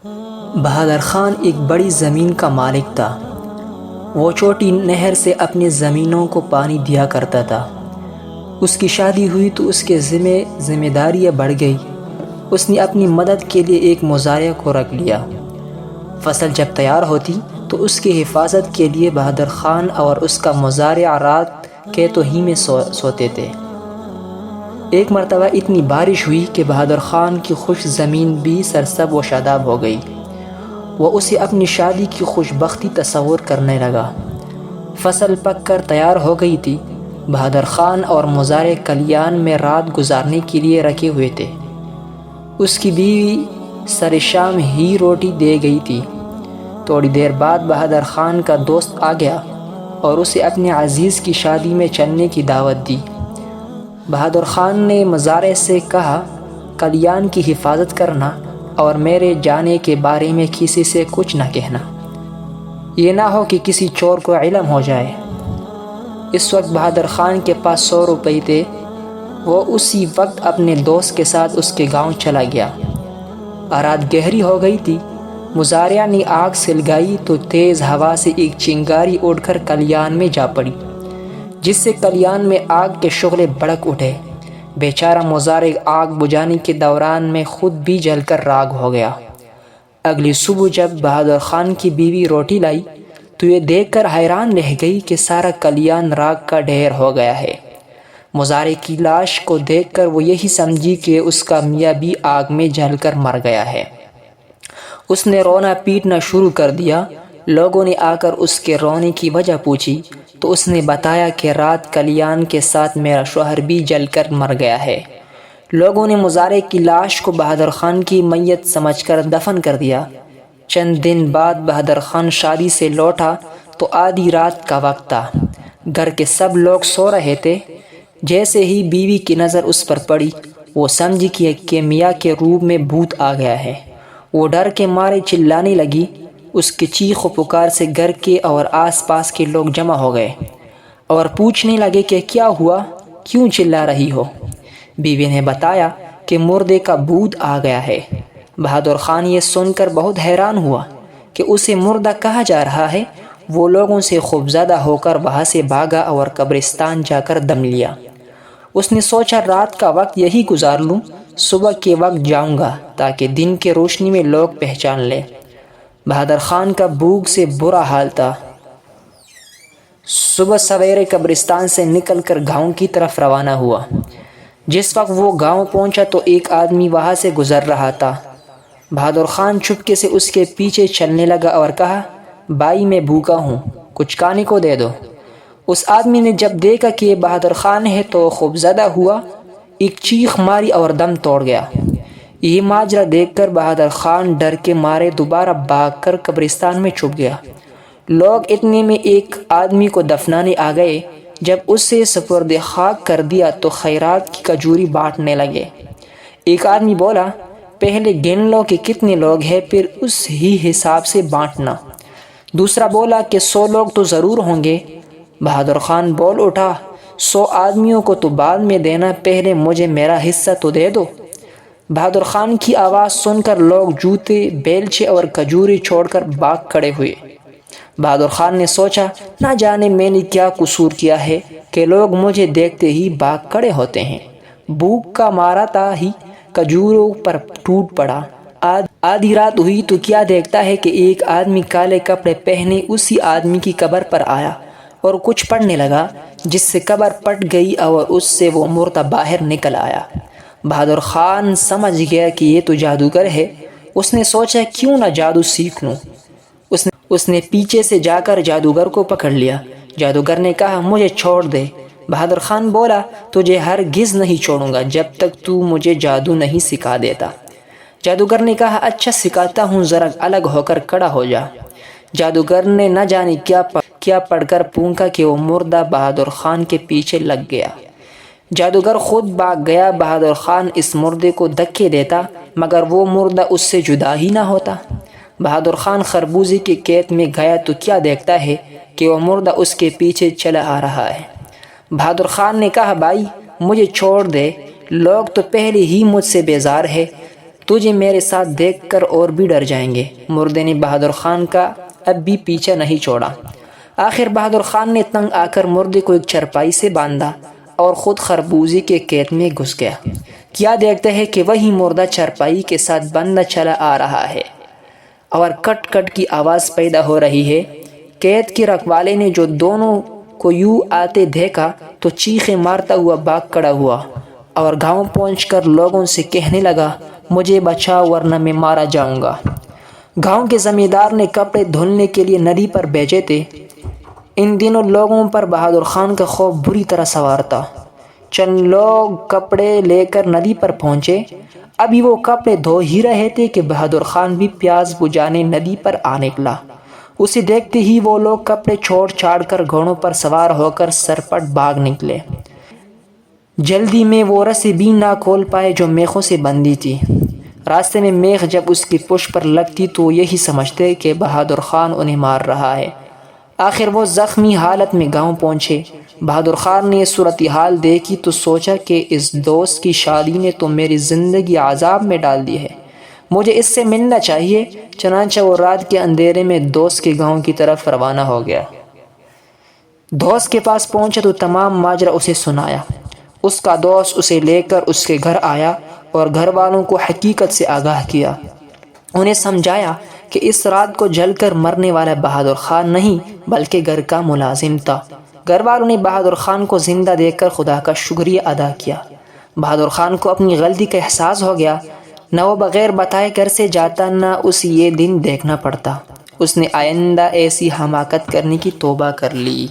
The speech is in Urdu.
بہادر خان ایک بڑی زمین کا مالک تھا۔ وہ چھوٹی نہر سے اپنی زمینوں کو پانی دیا کرتا تھا۔ اس کی شادی ہوئی تو اس کے ذمہ داریاں بڑھ گئی۔ اس نے اپنی مدد کے لیے ایک مزارع کو رکھ لیا۔ فصل جب تیار ہوتی تو اس کی حفاظت کے لیے بہادر خان اور اس کا مزارع رات کے تو ہی میں سوتے تھے۔ ایک مرتبہ اتنی بارش ہوئی کہ بہادر خان کی خشک زمین بھی سرسبز و شاداب ہو گئی۔ وہ اسے اپنی شادی کی خوش بختی تصور کرنے لگا۔ فصل پک کر تیار ہو گئی تھی۔ بہادر خان اور مزارع کلیان میں رات گزارنے کے لیے رکھے ہوئے تھے۔ اس کی بیوی سر شام ہی روٹی دے گئی تھی۔ تھوڑی دیر بعد بہادر خان کا دوست آ گیا اور اسے اپنے عزیز کی شادی میں چلنے کی دعوت دی۔ بہادر خان نے مزارع سے کہا، کلیان کی حفاظت کرنا اور میرے جانے کے بارے میں کسی سے کچھ نہ کہنا۔ یہ نہ ہو کہ کسی چور کو علم ہو جائے۔ اس وقت بہادر خان کے پاس 100 روپے تھے۔ وہ اسی وقت اپنے دوست کے ساتھ اس کے گاؤں چلا گیا۔ رات گہری ہو گئی تھی۔ مزارع نے آگ سلگائی تو تیز ہوا سے ایک چنگاری اڑ کر کلیان میں جا پڑی، جس سے کلیان میں آگ کے شعلے بھڑک اٹھے۔ بیچارہ مزارع آگ بجھانے کے دوران میں خود بھی جل کر راکھ ہو گیا۔ اگلی صبح جب بہادر خان کی بیوی روٹی لائی تو یہ دیکھ کر حیران رہ گئی کہ سارا کلیان راکھ کا ڈھیر ہو گیا ہے۔ مزارع کی لاش کو دیکھ کر وہ یہی سمجھی کہ اس کا میاں بھی آگ میں جل کر مر گیا ہے۔ اس نے رونا پیٹنا شروع کر دیا۔ لوگوں نے آ کر اس کے رونے کی وجہ پوچھی تو اس نے بتایا کہ رات کلیان کے ساتھ میرا شوہر بھی جل کر مر گیا ہے۔ لوگوں نے مزارع کی لاش کو بہادر خان کی میت سمجھ کر دفن کر دیا۔ چند دن بعد بہادر خان شادی سے لوٹا تو آدھی رات کا وقت تھا۔ گھر کے سب لوگ سو رہے تھے۔ جیسے ہی بیوی کی نظر اس پر پڑی، وہ سمجھی کہ میاں کے روپ میں بھوت آ گیا ہے۔ وہ ڈر کے مارے چلانے لگی۔ اس کی چیخ و پکار سے گھر کے اور آس پاس کے لوگ جمع ہو گئے اور پوچھنے لگے کہ کیا ہوا، کیوں چلا رہی ہو؟ بیوی نے بتایا کہ مردے کا بھوت آ گیا ہے۔ بہادر خان یہ سن کر بہت حیران ہوا کہ اسے مردہ کہا جا رہا ہے۔ وہ لوگوں سے خوفزدہ ہو کر وہاں سے بھاگا اور قبرستان جا کر دم لیا۔ اس نے سوچا رات کا وقت یہی گزار لوں، صبح کے وقت جاؤں گا تاکہ دن کے روشنی میں لوگ پہچان لیں۔ بہادر خان کا بھوک سے برا حال تھا۔ صبح سویرے قبرستان سے نکل کر گاؤں کی طرف روانہ ہوا۔ جس وقت وہ گاؤں پہنچا تو ایک آدمی وہاں سے گزر رہا تھا۔ بہادر خان چپکے سے اس کے پیچھے چلنے لگا اور کہا، بھائی میں بھوکا ہوں، کچھ کھانے کو دے دو۔ اس آدمی نے جب دیکھا کہ یہ بہادر خان ہے تو خوفزدہ ہوا، ایک چیخ ماری اور دم توڑ گیا۔ یہ ماجرا دیکھ کر بہادر خان ڈر کے مارے دوبارہ بھاگ کر قبرستان میں چھپ گیا۔ لوگ اتنے میں ایک آدمی کو دفنانے آ گئے۔ جب اسے سپرد خاک کر دیا تو خیرات کی کھجوری بانٹنے لگے۔ ایک آدمی بولا، پہلے گن لو کہ کتنے لوگ ہیں، پھر اس ہی حساب سے بانٹنا۔ دوسرا بولا کہ 100 لوگ تو ضرور ہوں گے۔ بہادر خان بول اٹھا، 100 آدمیوں کو تو بعد میں دینا، پہلے مجھے میرا حصہ تو دے دو۔ بہادر خان کی آواز سن کر لوگ جوتے، بیلچے اور کھجوریں چھوڑ کر بھاگ کھڑے ہوئے۔ بہادر خان نے سوچا، نہ جانے میں نے کیا قصور کیا ہے کہ لوگ مجھے دیکھتے ہی بھاگ کھڑے ہوتے ہیں۔ بھوک کا مارا تھا ہی کھجوروں پر ٹوٹ پڑا۔ آدھی رات ہوئی تو کیا دیکھتا ہے کہ ایک آدمی کالے کپڑے پہنے اسی آدمی کی قبر پر آیا اور کچھ پڑھنے لگا، جس سے قبر پھٹ گئی اور اس سے وہ مردہ باہر نکل آیا۔ بہادر خان سمجھ گیا کہ یہ تو جادوگر ہے۔ اس نے سوچا کیوں نہ جادو سیکھ لوں۔ اس نے پیچھے سے جا کر جادوگر کو پکڑ لیا۔ جادوگر نے کہا، مجھے چھوڑ دے۔ بہادر خان بولا، تجھے ہرگز نہیں چھوڑوں گا جب تک تو مجھے جادو نہیں سکھا دیتا۔ جادوگر نے کہا، اچھا سکھاتا ہوں، ذرا الگ ہو کر کھڑا ہو جا۔ جادوگر نے نہ جانے کیا پڑھ کر پھونکا کہ وہ مردہ بہادر خان کے پیچھے لگ گیا۔ جادوگر خود بھاگ گیا۔ بہادر خان اس مردے کو دھکے دیتا مگر وہ مردہ اس سے جدا ہی نہ ہوتا۔ بہادر خان خربوزے کے کھیت میں گیا تو کیا دیکھتا ہے کہ وہ مردہ اس کے پیچھے چلا آ رہا ہے۔ بہادر خان نے کہا، بھائی مجھے چھوڑ دے، لوگ تو پہلے ہی مجھ سے بیزار ہے، تجھے میرے ساتھ دیکھ کر اور بھی ڈر جائیں گے۔ مردے نے بہادر خان کا اب بھی پیچھا نہیں چھوڑا۔ آخر بہادر خان نے تنگ آ کر مردے کو ایک چرپائی سے باندھا اور خود خربوزے کے کھیت میں گھس گیا۔ کیا دیکھتا ہے کہ وہی مردہ چرپائی کے ساتھ بندھا چلا آ رہا ہے اور کٹ کٹ کی آواز پیدا ہو رہی ہے۔ کھیت کے رکھوالے نے جو دونوں کو یوں آتے دیکھا تو چیخیں مارتا ہوا بھاگ کھڑا ہوا اور گاؤں پہنچ کر لوگوں سے کہنے لگا، مجھے بچاؤ ورنہ میں مارا جاؤں گا۔ گاؤں کے زمیندار نے کپڑے دھلنے کے لیے ندی پر بھیجے تھے۔ ان دنوں لوگوں پر بہادر خان کا خوف بری طرح سوار تھا۔ چند لوگ کپڑے لے کر ندی پر پہنچے۔ ابھی وہ کپڑے دھو ہی رہے تھے کہ بہادر خان بھی پیاس بجھانے ندی پر آ نکلا۔ اسے دیکھتے ہی وہ لوگ کپڑے چھوڑ چھاڑ کر گھوڑوں پر سوار ہو کر سرپٹ بھاگ نکلے۔ جلدی میں وہ رسی بھی نہ کھول پائے جو میخوں سے بندھی تھی۔ راستے میں میخ جب اس کی پشت پر لگتی تو یہی سمجھتے کہ بہادر خان انہیں مار رہا ہے۔ آخر وہ زخمی حالت میں گاؤں پہنچے۔ بہادر خان نے صورتحال دیکھی تو سوچا کہ اس دوست کی شادی نے تو میری زندگی عذاب میں ڈال دی ہے، مجھے اس سے ملنا چاہیے۔ چنانچہ وہ رات کے اندھیرے میں دوست کے گاؤں کی طرف روانہ ہو گیا۔ دوست کے پاس پہنچا تو تمام ماجرا اسے سنایا۔ اس کا دوست اسے لے کر اس کے گھر آیا اور گھر والوں کو حقیقت سے آگاہ کیا۔ انہیں سمجھایا کہ اس رات کو جل کر مرنے والا بہادر خان نہیں بلکہ گھر کا ملازم تھا۔ گھر والوں نے بہادر خان کو زندہ دیکھ کر خدا کا شکریہ ادا کیا۔ بہادر خان کو اپنی غلطی کا احساس ہو گیا۔ نہ وہ بغیر بتائے گھر سے جاتا، نہ اسے یہ دن دیکھنا پڑتا۔ اس نے آئندہ ایسی حماقت کرنے کی توبہ کر لی۔